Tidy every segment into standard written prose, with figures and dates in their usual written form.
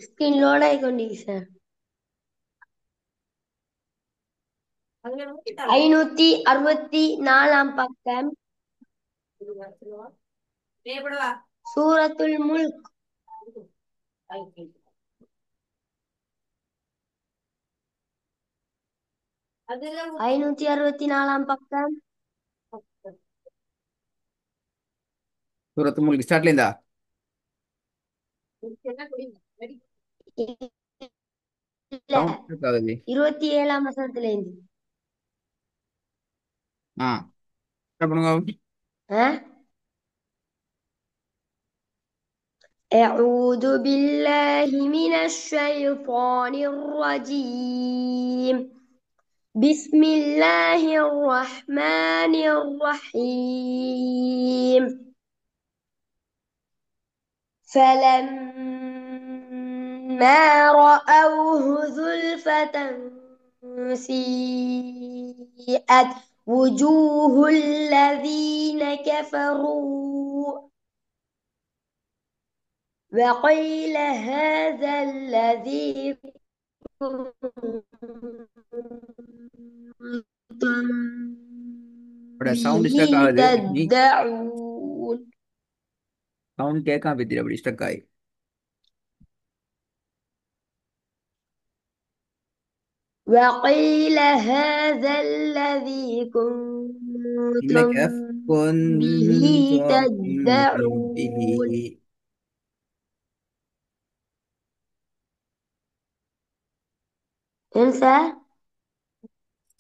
Screen load ஆயிக்கொண்டிருக்கு sir. 564ஆம் பக்கம். சூரத்துல் முல்க். 564ஆம் பக்கம். சூரத்து முல்க் ஸ்டார்ட்ல இருந்தா இல்ல, சவுண்ட் ஆகுது. 27ஆம் வசனத்துல இருந்து. ஆ ஸ்டார்ட் பண்ணுங்க. ஆ? أعوذ بالله من الشيطان الرجيم. بسم الله الرحمن الرحيم. فلما رأوه زلفة سيئت وجوه الذين كفروا وقيل هذا الذي كنتم சவுண்ட் به ஸ்டக் ஆகுது. நீ تدعون. சவுண்ட் கேட்காம பத்திர அப்படி ஸ்டக் ஆகி. وقيل هذا الذي كنتم இன்னைக்கு به கொஞ்சம் تدعون. انسى.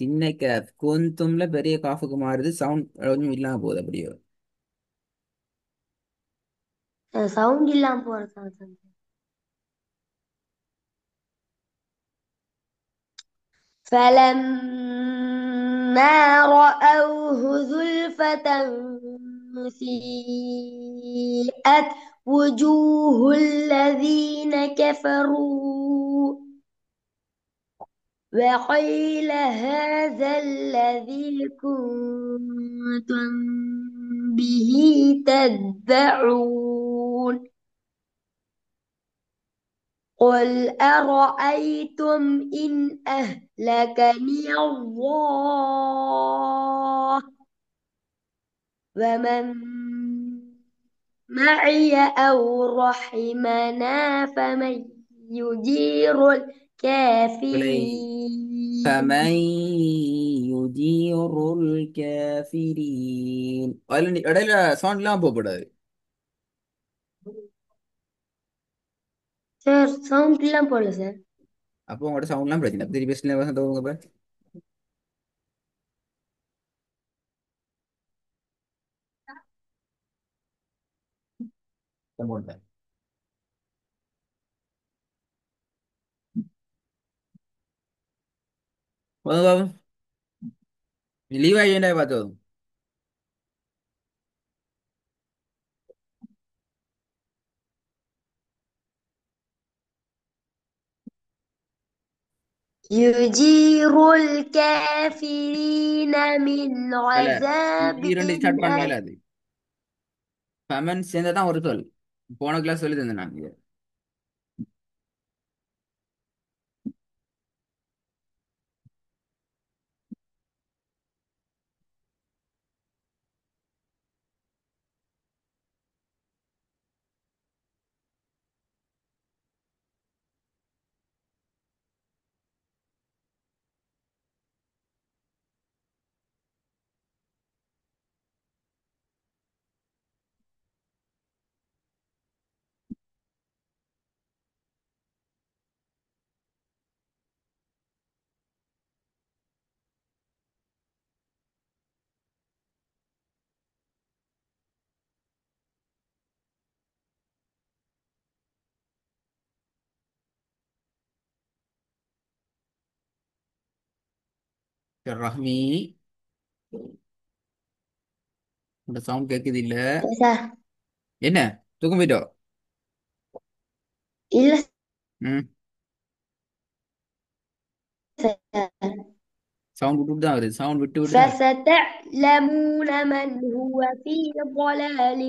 இன்னைக்கு கொஞ்சம்ல பெரிய காஃபுக்கு மாறுது. சவுண்ட் கொஞ்சம் இல்லாம போகுது அப்படியே. சவுண்ட் இல்லாம போறது. فلما رأوه زلفة سيئت وجوه الذين كفروا وقيل هذا الذي كنتم به تدعون. قل أرأيتم إن أهلكني الله ومن معي أو رحمنا فمن يجير الكافرين. فمن يدير الكافرين இடையில சவுண்ட் இல்லாம போகக்கூடாது. சார் சவுண்ட் எல்லாம் போடல சார். அப்போ உங்களோட சவுண்ட்லாம் பிரச்சனை. திருப்பி பேசுங்க தோங்க. லீவ் ஆகியண்டா பார்த்தோம். يجير الكافرين من இல்ல, عذاب இரண்டு ஸ்டார்ட் أليم. பண்ணல. அது ஃபெமன் சேர்ந்தா தான் ஒரு சொல். போன கிளாஸ் சொல்லி தந்தேன் நான் இது. ரஹ்மி, இந்த சவுண்ட் கேட்குது இல்ல? சார் என்ன தூக்கம் போயிட்டோ? இல்ல ம். சார். சவுண்ட் விட்டு தான் வருது. சவுண்ட் விட்டு விட்டு தான். فستعلمون من هو في ضلال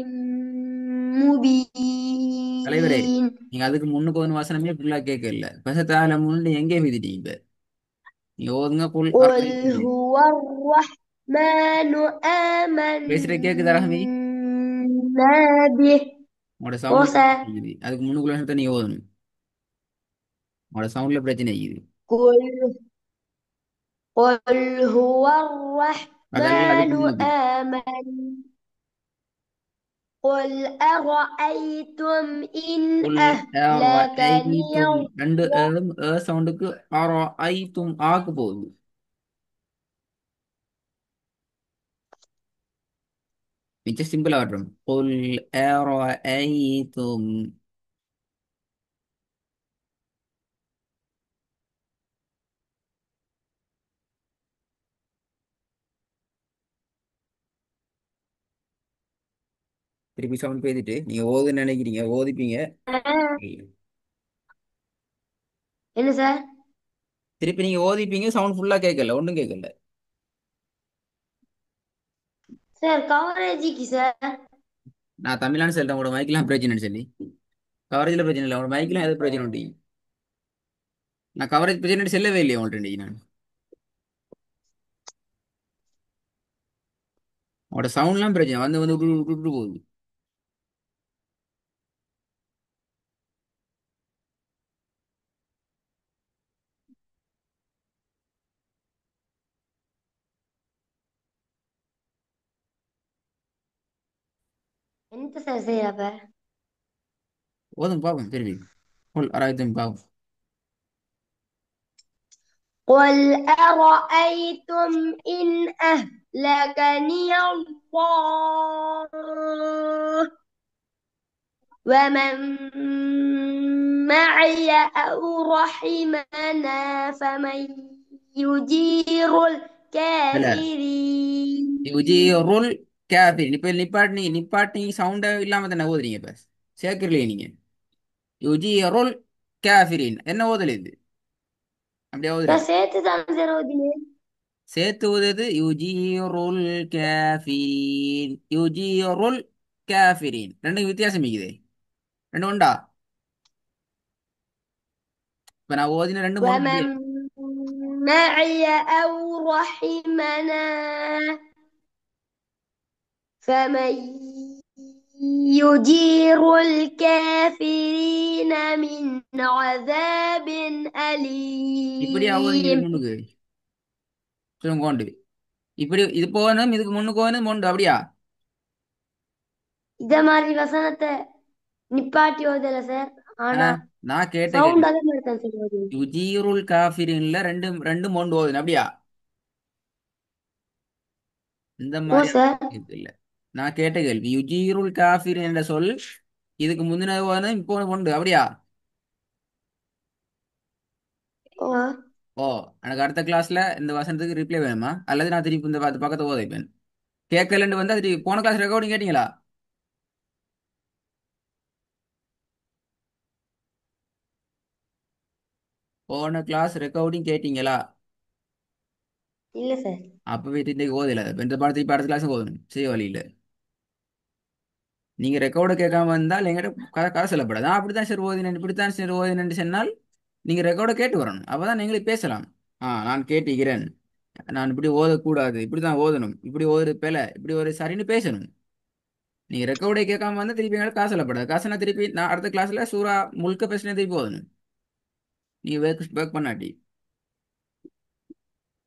தலைவரே, مبين. நீங்க அதுக்கு முன்னுக்கு ஒரு வசனமே ஃபுல்லா கேட்க இல்ல. பசத்தால முன்னு எங்கே விதிட்டீங்க இப்ப? நீங்க ஓதுங்க குல் قل அரைக்கும். هو الرحمن பேசுற கேக்குதா ரஹமி? آمنا به. உங்களோட ஓ சவுண்ட்ல பிரச்சனை சார். இருக்குது. அதுக்கு முன்னுக்குள்ள வசனத்தை நீங்க ஓதணும். உங்களோட சவுண்ட்ல பிரச்சனை இருக்குது. قل قل هو அதெல்லாம் அதுக்கு الرحمن முன்னுக்கு. آمنا. قل أرأيتم إن குல் أهلكني அரைத்தும் ரெண்டு الله. சவுண்டுக்கு அரைத்தும் ஆக்கு போகுது. மிச்ச சிம்பிளா ஆட்டும். குல் அரைத்தும். திருப்பி சவுண்ட் பேசிட்டு நீங்க ஓதுன்னு நினைக்கிறீங்க, ஓதிப்பீங்க. என்ன சார்? திருப்பி நீங்க ஓதிப்பீங்க, சவுண்ட் ஃபுல்லா கேட்கல, ஒன்றும் கேட்கல. சார் கவரேஜிக்கு சார். நான் தமிழ்நாடு சொல்றேன், உங்களோட மைக்கெல்லாம் பிரச்சனைன்னு சொல்லி. கவரேஜ்ல பிரச்சனை இல்லை, உங்களோட மைக்கெல்லாம் எது பிரச்சனை உண்டு? நான் கவரேஜ் பிரச்சனை செல்லவே இல்லையா உங்கள்ட்ட இன்னைக்கு நான்? உங்களோட சவுண்ட்லாம் பிரச்சனை வந்து வந்து விட்டு விட்டு விட்டு போகுது. என்னத்த சார் செய்ய அப்ப? ஓதும் பாவம் திருப்பி. قل أرأيتم பாவம். قل أرأيتم إن أهلكني الله ومن معي أو رحمنا فمن يجير இல்ல, الكافرين. ருல் கேஃபி இப்ப நிப்பாட்டி நிப்பாட்டி சவுண்ட இல்லாம தானே ஓதுறீங்க இப்ப? சேர்க்கலையே நீங்க. ருல் கேஃபிரின் என்ன ஓதல் இது? அப்படியே ஓதுறேன். சேர்த்து தான் சார் ஓதினேன். சேர்த்து ஓதுறது ருல் கேஃபிரின். ருல் கேஃபிரின் ரெண்டு வித்தியாசம் இருக்குது. ரெண்டு உண்டா? இப்ப நான் ஓதின ரெண்டு மூணு ومن معي أو رحمنا فمن يجير الكافرين من عذاب இப்படியா ஓதுங்க இதுக்கு أليم. முன்னுக்கு? சொல்லுங்க கோண்டு. இப்படி இது போகணும், இதுக்கு முன்னுக்கு போகணும் மொண்டு அப்படியா? இத மாதிரி வசனத்தை நிப்பாட்டி ஓதல சார். ஆ, ஆனா நான் கேட்ட கேள்வி சவுண்ட் அதே மாதிரி தான் சார் ஓதுது. யுஜீருல் காஃபிரின்ல ரெண்டு ரெண்டு மொண்டு ஓதுன அப்படியா? இந்த ஓ மாதிரி சார். இது இல்ல. நான் கேட்ட கேள்வி யுஜீருல் காஃபிரின் என்ற சொல் இதுக்கு முந்தின ஓதுன இப்போ மொண்டு அப்படியா? ஓ ஓ, எனக்கு அடுத்த கிளாஸ்ல இந்த வசனத்துக்கு ரிப்ளை வேணுமா, அல்லது நான் திருப்பி இந்த பக்கத்தை ஓதைப்பேன்? கேட்கலன்னு வந்து அது போன கிளாஸ் ரெக்கார்டிங் கேட்டீங்களா? போன கிளாஸ் ரெக்கார்டிங் கேட்டீங்களா? இல்ல சார். அப்ப வீட்டு இன்னைக்கு ஓதல, இப்ப இந்த பாடத்துக்கு இப்ப அடுத்த கிளாஸ் ஓதணும், செய்ய வழி இல்ல. நீங்க ரெக்கார்டு கேட்காம வந்தால் எங்கிட்ட கதை சொல்லப்படாது. நான் அப்படித்தான் சரி ஓதினேன், இப்படித்தான் சரி ஓதினேன்னு சொன்னால் நீங்க ரெக்கார்டை கேட்டு வரணும். அப்பதான் நீங்களே பேசலாம். நான் கேட்டுக்கிறேன், நான் இப்படி ஓதக்கூடாது, இப்படித்தான் ஓதணும், இப்படி ஒரு பிழை, இப்படி ஒரு சரின்னு பேசணும். நீங்க ரெக்கார்டை கேட்காம வந்தா திருப்பி எங்களுக்கு காசு சொல்லப்படாது. காசுனா திருப்பி நான் அடுத்த கிளாஸ்ல சூறா முழுக்க பேசினே திருப்பி ஓதணும். நீங்க ஒர்க் பண்ணாட்டி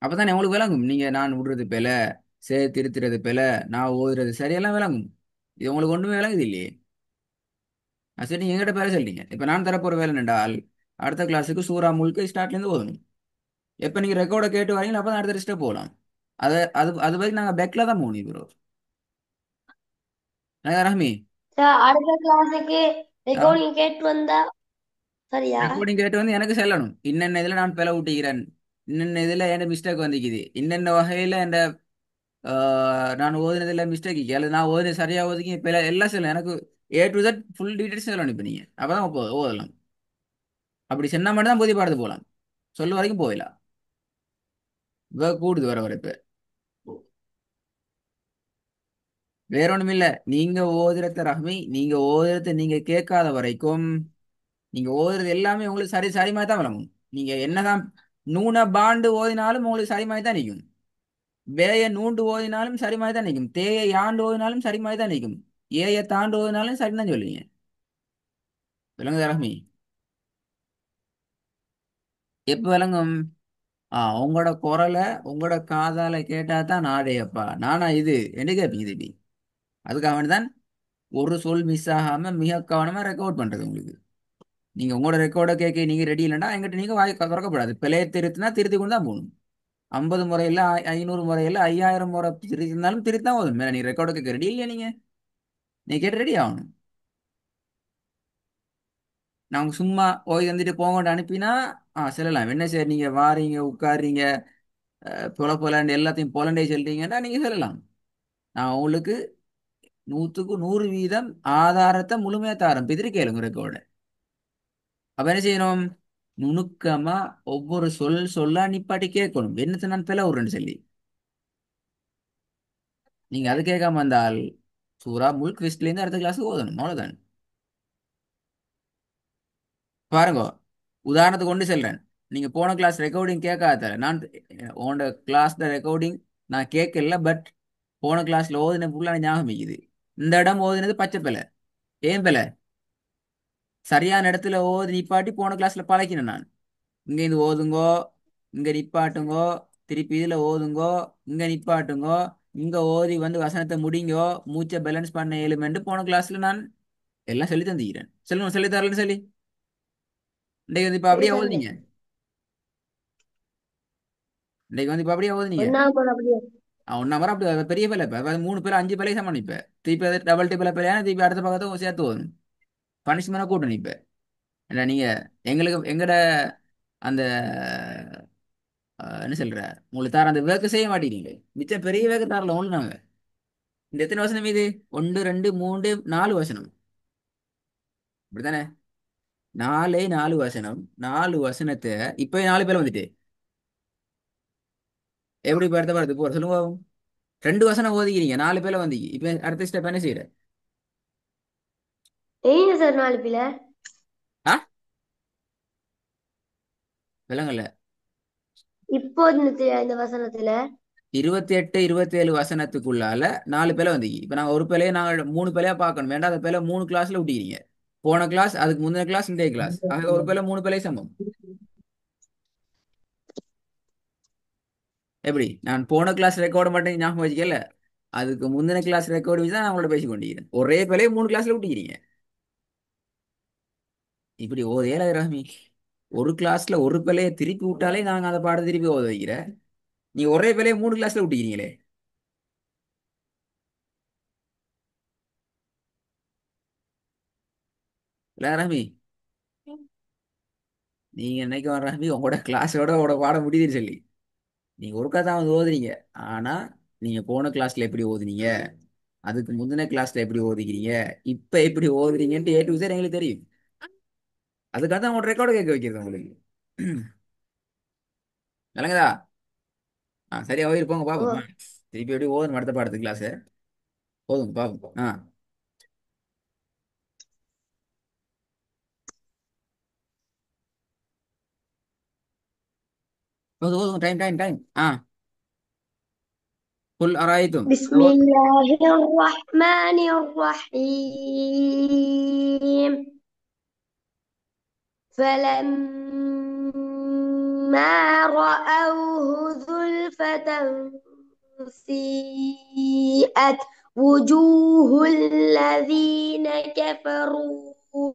அப்பதான் உங்களுக்கு விளங்கும். நீங்க நான் விடுறது பிழை, திருத்துறது பிழை, நான் ஓதுறது சரியெல்லாம் விளங்கும். இது உங்களுக்கு ஒண்ணுமே விளங்குது இல்லையே. சரி, நீங்க எங்கிட்ட பேர சொல்றீங்க. இப்ப நான் தரப்போற வேலை என்றால் அடுத்த கிளாஸுக்கு சூறா முழுக்க ஸ்டார்ட்ல இருந்து ஓதணும். எப்ப நீங்க ரெக்கார்டை கேட்டு வரீங்களோ அப்பதான் அடுத்த ஸ்டெப் போகலாம். அது அது அது வரைக்கும் நாங்க பேக்ல தான் போகணும் ப்ரோ. ரஹ்மி, சார் அடுத்த கிளாஸுக்கு ரெக்கார்டிங் கேட்டு வந்தா சரியா? ரெக்கார்டிங் கேட்டு வந்து எனக்கு சொல்லணும், இன்னென்ன இதுல நான் பிழை விட்டுக்கிறேன், இன்னென்ன இதுல என் மிஸ்டேக் வந்துக்குது, இன்னென்ன வகையில என் நான் ஓதுனதுல மிஸ்டேக் அல்லது நான் ஓதுனது சரியா ஓதுக்கி பிழை எல்லாம் சொல்லணும் எனக்கு. A to Z full details சொல்லணும். இப்ப நீங்க அப்பதான் ஓதலாம். அப்படி சொன்னா மட்டும் தான் புதிய பாடத்து போகலாம். சொல்ல வரைக்கும் போயிடலாம். கூடுது வர வர இப்ப. வேற ஒண்ணும் இல்ல. நீங்க ஓதுறத ரஹ்மி, நீங்க ஓதுறத நீங்க கேட்காத வரைக்கும் நீங்க ஓதுறது எல்லாமே உங்களுக்கு சரி சரி மாதிரி தான் விளங்கும். நீங்க என்னதான் நூன பாண்டு ஓதினாலும் உங்களுக்கு சரி மாதிரி தான் நிற்கும். வேய நூண்டு ஓதினாலும் சரி மாதிரி தான் நிற்கும். தேய யாண்டு ஓதினாலும் சரி மாதிரி தான் நிற்கும். ஏய தாண்டு ஓதினாலும் சரி தான் சொல்லுவீங்க. விளங்குதா ரஹ்மி? எப்ப விளங்கும்? உங்களோட குரலை உங்களோட காதால கேட்டா தான் நாடேயப்பா நானா இது என்று கேட்பீங்க திருப்பி. அதுக்காக வேண்டி தான் ஒரு சொல் மிஸ் ஆகாம மிக கவனமா ரெக்கார்ட் பண்றது உங்களுக்கு. நீங்க உங்களோட ரெக்கார்டை கேட்க நீங்க ரெடி இல்லைன்னா எங்கிட்ட நீங்க வாய் திறக்கப்படாது. பிழையை திருத்தினா திருத்தி கொண்டு தான் போகணும். 50 முறையில் 500 முறையில் 5000 முறை திருத்தினாலும் திருத்தி தான் போதும். மேல நீ ரெக்கார்டு கேட்க ரெடி இல்லையா? நீ கேட்டு ரெடி ஆகணும். நாங்க சும்மா ஓய் வந்துட்டு போங்கன்னு அனுப்பினா சொல்லலாம். என்ன சரி நீங்க வாரீங்க உட்காருறீங்க பொல பொலண்டு எல்லாத்தையும் பொலண்டே சொல்றீங்கன்னா நீங்க சொல்லலாம். நான் உங்களுக்கு 100% ஆதாரத்தை முழுமையா தாரேன். பிதிரி கேளுங்க ரெக்கார்டு. அப்ப என்ன செய்யணும்? நுணுக்கமா ஒவ்வொரு சொல்லா நிப்பாட்டி கேட்கணும். என்னத்தை நான் பிள்ளை விடுறேன்னு சொல்லி நீங்க அது கேட்காம வந்தால் சூறா முல்க் லிஸ்ட்ல இருந்து அடுத்த கிளாஸ் ஓதணும். அவ்வளவுதான். பாருங்க, உதாரணத்துக்கு கொண்டு செல்றேன். நீங்க போன கிளாஸ் ரெக்கார்டிங் கேட்காத நான் உன்னோட கிளாஸ் ரெக்கார்டிங் நான் கேட்கல. பட் போன கிளாஸ்ல ஓதின புள்ள ஞாபகம் இருக்குது. இந்த இடம் ஓதினது பச்சை பிள்ளை. ஏன் பிள்ளை? சரியான இடத்துல ஓதி நிப்பாட்டி போன கிளாஸ்ல பழக்கினேன் நான். இங்க இது ஓதுங்கோ, இங்க நிப்பாட்டுங்கோ, திருப்பி இதுல ஓதுங்கோ, இங்க நிப்பாட்டுங்கோ, இங்க ஓதி வந்து வசனத்தை முடிங்கோ, மூச்சை பேலன்ஸ் பண்ண எலிமெண்ட் போன கிளாஸ்ல நான் எல்லாம் சொல்லி தந்துக்கிறேன். சொல்லுங்க, சொல்லி தரலன்னு சொல்லி இன்றைக்கு வந்து இப்ப சரி அப்படியே தந்தை. ஓதுனீங்க. இன்றைக்கு வந்து இப்ப அப்படியே ஓதுனீங்க. ஒன்னாம் போல அப்படியே. ஒன்னா மரம் அப்படி அது பெரிய பிள்ளை. இப்ப அது 3 பேர் 5 பிள்ளை சமாளிப்ப இப்ப திருப்பி அது டபுள் டிபிள் பிள்ளையா திருப்பி அடுத்த பக்கத்தை சேர்த்து ஓதும். பனிஷ்மெண்ட் கூட்டணும் இப்ப. ஏன்னா நீங்க எங்களுக்கு எங்கட அந்த என்ன சொல்ற உங்களுக்கு தார அந்த வேர்க்கு செய்ய மாட்டேங்கிறீங்க. மிச்சம் பெரிய வேர்க்கு தாரல ஒண்ணு நாங்க. இந்த எத்தனை வசனம் இது? 1 2 3 4 வசனம். இப்படித்தானே? 4 வசனம். 4 வசனத்தை இப்ப 4 பேர் வந்துட்டு எப்படி பார்த்த பார்த்து போற சொல்லுங்க பாப்போம். 2 வசனம் ஓதிக்கிறீங்க, 4 பேர் வந்தீங்க. இப்ப அடுத்த ஸ்டெப் என்ன செய்யற? ஏங்க சார் நாலு பிள்ளை? ஆ விலங்கல்ல. இப்போ இந்த வசனத்துல 28 27 வசனத்துக்குள்ளால 4 பேர் வந்தீங்க. இப்ப நாங்க ஒரு பேலையை நாங்க 3 பேலையா பார்க்கணும். வேண்டாம் அந்த பேலை 3 கிளாஸ்ல விட்டுக்கிறீங்க. போன கிளாஸ் அதுக்கு முந்தின கிளாஸ் இன்றைய கிளாஸ் ஆக ஒரு பேலை 3 பேலை சமம். எப்படி நான் போன கிளாஸ் ரெக்கார்டு மட்டும் ஞாபகம் வச்சுக்கல. அதுக்கு முந்தின கிளாஸ் ரெக்கார்டு வச்சு தான் நான் உங்களோட பேசி கொண்டிருக்கிறேன். ஒரே பேலையை 3 கிளாஸ்ல விட்டுக்கிறீங்க. இப்படி ஓதேல ரஹ்மி. ஒரு கிளாஸ்ல ஒரு பேலையை திருப்பி விட்டாலே நாங்க அந்த பாடத்தை திருப்பி ஓத வைக்கிறேன். நீ ஒரே பேலையை 3 கிளாஸ்ல விட்டுக்கிறீங்களே. இல்ல ரஹ்மி, நீங்க என்னைக்கு வர ரஹ்மி உங்களோட கிளாஸோட உங்களோட பாடம் முடியுதுன்னு சொல்லி நீங்க ஒருக்கா தான் வந்து ஓதுறீங்க. ஆனா நீங்க போன கிளாஸ்ல எப்படி ஓதுனீங்க, அதுக்கு முந்தின கிளாஸ்ல எப்படி ஓதிக்கிறீங்க, இப்ப எப்படி ஓதுறீங்கன்ட்டு A to Z எங்களுக்கு தெரியும். அதுக்காக தான் உங்களோட ரெக்கார்டு கேட்க வைக்கிறது உங்களுக்கு. விளங்குதா? சரியா ஓதிருப்போங்க ஓ. பாப்போம். திருப்பி எப்படி ஓதணும் அடுத்த பாடத்து கிளாஸ் போதும் பாப்போம். போதும் போதும். Time time time. قل أرأيتم. بسم الله الرحمن الرحيم. فلما رأوه زلفة سيئت وجوه الذين كفروا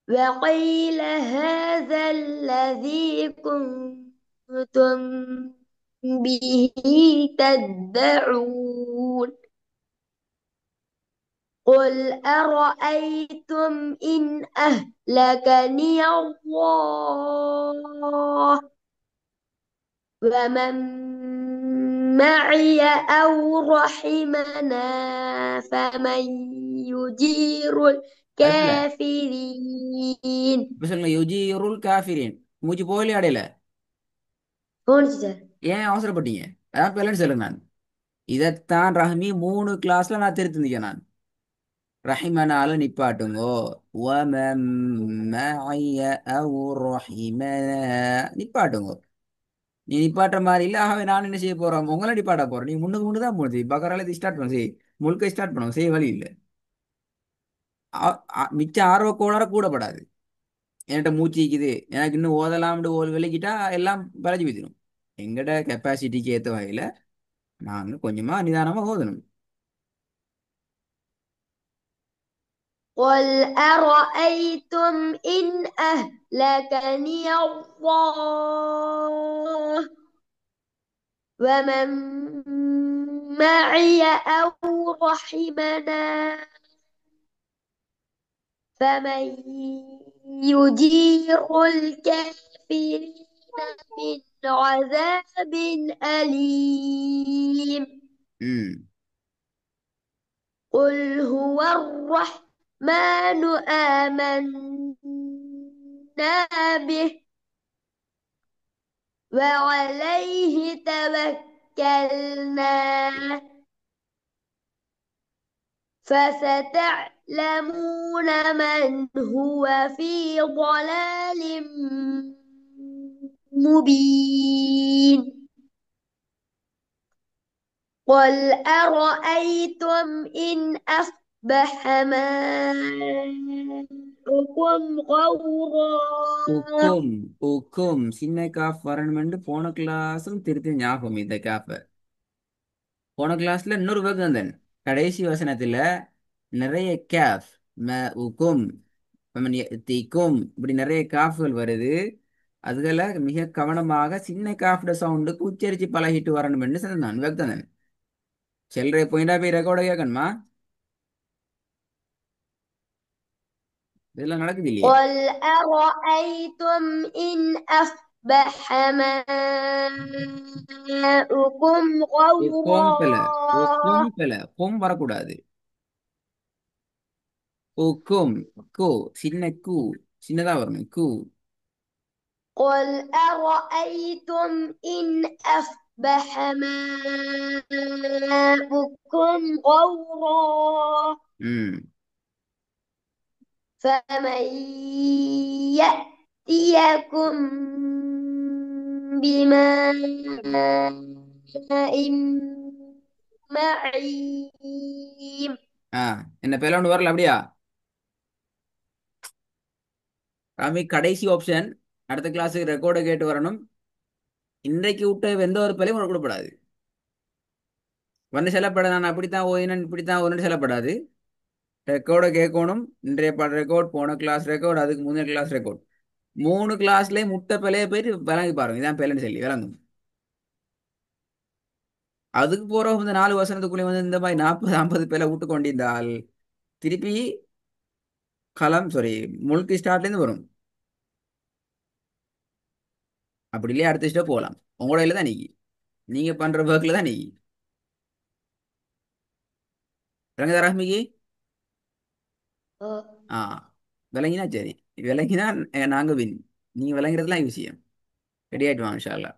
وقيل هذا الذي كنتم به تدعون. قل أرأيتم إن أهلكني الله ومن معي أو رحمنا فمن يجير அதுல الكافرين. இப்ப சொல்லுங்க யுஜீருல் காஃபிரின். மூச்சு போகலையே அடையில. போனுச்சு சார். ஏன் அவசரப்பட்டீங்க? அதான் பிள்ளைன்னு சொல்லுங்க நான். இதைத்தான் ரஹ்மி 3 கிளாஸ்ல நான் திருத்திருந்தேன் நான். ரஹிமனால நிப்பாட்டுங்கோ. வமம் மஅய அவ் ரஹிமனா நிப்பாட்டுங்கோ. நீ நிப்பாட்டுற மாதிரி இல்ல, ஆகவே நான் என்ன செய்ய போறோம், உங்களை நிப்பாட்ட போறோம். நீ முன்னுக்கு முன்னு தான் போகுது, பக்கரால ஸ்டார்ட் பண்ணும் சரி, முழுக்க ஸ்டார்ட் பண்ணும் செய்ய வழி இல்லை. மிச்ச ஆர்வ கோளாற கூடப்படாது. என்கிட்ட மூச்சிக்குது, எனக்கு இன்னும் ஓதலாம்னு ஒரு விலகிட்டா எல்லாம் பழகி வச்சிடும். எங்கட கெப்பாசிட்டிக்கு ஏற்ற வகையில நாங்க கொஞ்சமா நிதானமா ஓதணும். قل أرأيتم إن أهلكني الله ومن معي أو رحمنا فمن يجير الكافرين من عذاب أليم ம். قل هو الرحمن آمنا به وعليه توكلنا فستعلمون من هو في ضلال مبين قل أرأيتم إن أصبح ماؤكم غورا உக்கும். உக்கும் சின்ன காஃப் வரணுமென்று போன கிளாஸும் திருத்தி ஞாபகம் இந்த காஃப. போன கிளாஸ்ல இன்னொரு வேர்க் வந்தேன். கடைசி வசனத்துல நிறைய கேஃப், ம உக்கும், தீக்கும், இப்படி நிறைய காஃப்கள் வருது. அதுகளை மிக கவனமாக சின்ன காஃப்ட சவுண்டுக்கு உச்சரிச்சு பழகிட்டு வரணும்னு சொன்னான் வேர்க் தந்தேன். சில்லறை பாயிண்டா போய் ரெக்கார்ட கேட்கணுமா? இதெல்லாம் நடக்குது இல்லையே. قل أرأيتم إن أصبح ماؤكم உக்கும் பில, உக்கும் غورا பில, கும் வரக்கூடாது. உக்கும், கு, சின்ன கு, சின்னதா வரணும் கு. قل أرأيتم إن أصبح ماؤكم غورا ம். فمن يأتيكم بماء معين ஆ, என்ன பேல ஒன்று வரல அப்படியா? ராமி கடைசி ஆப்ஷன். அடுத்த கிளாஸுக்கு ரெக்கார்டை கேட்டு வரணும். இன்றைக்கு விட்ட எந்த ஒரு பிழையும் உனக்கு கொடுப்படாது. வந்து செல்லப்பட நான் அப்படித்தான் ஓயினன் இப்படித்தான் ஒன்று செல்லப்படாது. ரெக்கார்டை கேட்கணும். இன்றைய பாட ரெக்கார்ட், போன கிளாஸ் ரெக்கார்ட், அதுக்கு முந்தைய கிளாஸ் ரெக்கார்ட். 3 கிளாஸ்லயே முட்டை பிழைய போயிட்டு விளங்கி பாருங்க, இதான் பிழைன்னு சொல்லி விளங்கும். அதுக்கு போற இந்த 4 வருஷத்துக்குள்ளே வந்து இந்த மாதிரி 40 50 பிழை விட்டு கொண்டிருந்தால் திருப்பி களம் சாரி முழுக்க ஸ்டார்ட்லேருந்து வரும். அப்படி இல்லையா அடுத்த ஸ்டெப் போகலாம். உங்களோட இல்லை தான் நீக்கி, நீங்க பண்ற ஒர்க்ல தான் நீக்கி விளங்குதா ரஹ்மிக்கு? ஆ, விளங்கினா சரி. விளங்கினா நாங்க வின். நீங்க விளங்குறதுலாம் விஷயம். ரெடி ஆயிட்டு வாங்க இன்ஷா அல்லாஹ்.